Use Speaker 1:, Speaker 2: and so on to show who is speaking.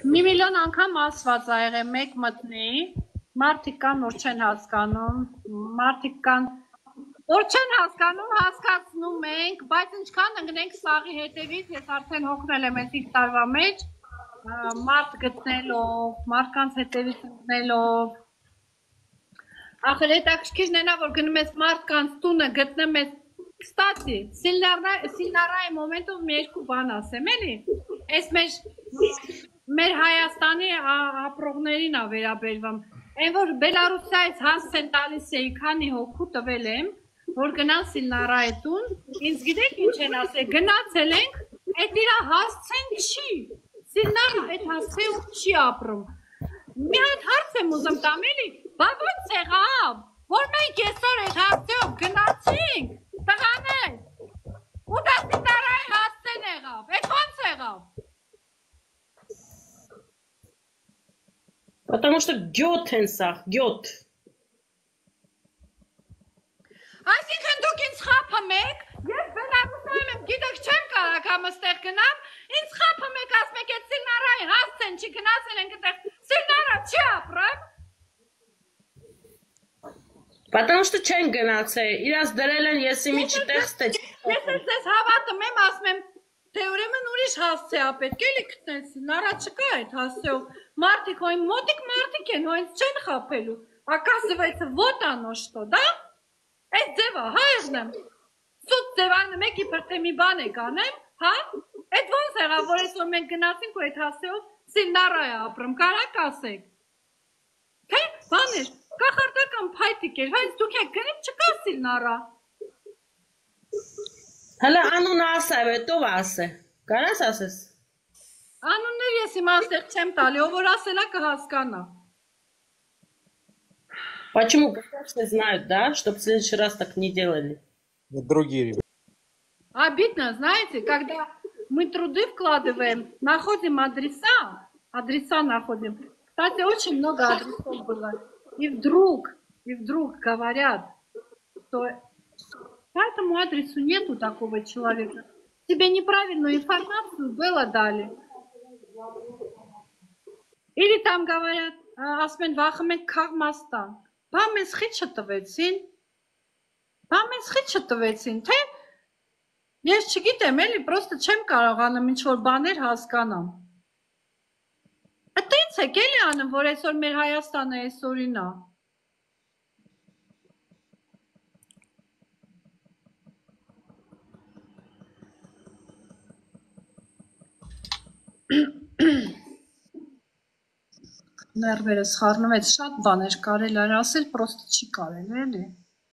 Speaker 1: Մի միլիոն անգամ ասված ա եղել մեկ մտնի, մարդիկ կան, որ չեն հասկանում, մարդիկ կան, որ չեն հասկանում, հասկացնում ենք, բայց ինչքան ընկնենք սաղի հետևից, ես արդեն հոգնել եմ այս 5 տարվա մեջ, մարդ գտնելով, մարդկանց հետևից ընկնելով, ախր հետաքրքիրն էնա, որ գնում ես մարդկանց տունը, գտնում ես, կստացի, Սիլնարայի մոմենտով մի երկու բան ասեմ, էլի, այս մեր Հայաստանի ապրողներին ա վերաբերվում, այն որ Բելարուսայից հասց են տալիս էի, քանի հոգու տվել եմ, որ գնան Սիլնարայի տուն, ինձ գիտեք ինչ են ասել, գնացել ենք, այդ իրա հասցեն չի, Սիլնարը այդ հասցեով չի ապրում, մի հատ հարց եմ ուզում տամ էլի, բա ոնց եղավ, որ մենք այսօր այդ հասցեով գնացինք, տղաներ, ու դա Սիլնարայի հասցեն եղավ, այդ ոնց եղավ?
Speaker 2: Потому что գյոթ են սաղ, գյոթ։
Speaker 1: Այսինքն դուք ինձ խափում եք, ես Բելարուսայում եմ, գիտեք չեմ կարող կամ ստեղ գնամ, ինձ խափում եք, ասում եք այդ Սիլնարայի հասցեն չի գնացել ենք այդտեղ, Սիլնարը չի ապրում։
Speaker 2: Потому что չեն գնացել, իրաց դրել են եսի միջի տեքստը։
Speaker 1: Ես ես հավատում եմ, ասում եմ, թե ուրեմն ուրիշ հասցե ա պետք էլի գտնել, Սիլնարա չկա այդ հասցեով, մարդիկ, հո մոտիկ մարդիկ են, հո ինձ չեն խափելու, оказывается, вот оно что, да? Այդ ձևա, հա եղնեմ, սուտ ձևանը մեկ իբր թե մի բան եք անեմ, հա? Այդ ոնց եղավ, որ այսօր մենք գնացինք ու այդ հասցեով Սիլնարա է ապրում, կարակ ասեք, թե բաներ, կախարդական փայտիկ էր, բայց դուք եք գնիք չկա Սիլնարա։
Speaker 2: Հələ անուն ասա, հետով ասե, կարաս ասես։
Speaker 1: Անուններ ես իմ աստեղ չեմ տալի, ով որ ասելա կհասկանա։
Speaker 2: Почему государство знают, да, чтобы в следующий раз так не делали?
Speaker 3: Другие ребята.
Speaker 1: Обидно, знаете, когда мы труды вкладываем, находим адреса находим. Кстати, очень много адресов было. И вдруг говорят, что по этому адресу нету такого человека. Тебе неправильную информацию было дали. Или там говорят, ասում են վախում ենք Քաղմաստան. Բա մեզ խիչ չտվեցին, թե ես չգիտեմ, էլի, պրոստը չեմ կարողանում ինչ-որ բաներ հասկանամ։ Այդտենց եք էլի անում, որ այսօր մեր Հայաստանը այսօրին ա։ Ներվերս խառնվեց, շատ բաներ կարել էր ասել, պրոստը չի կարել, էլի։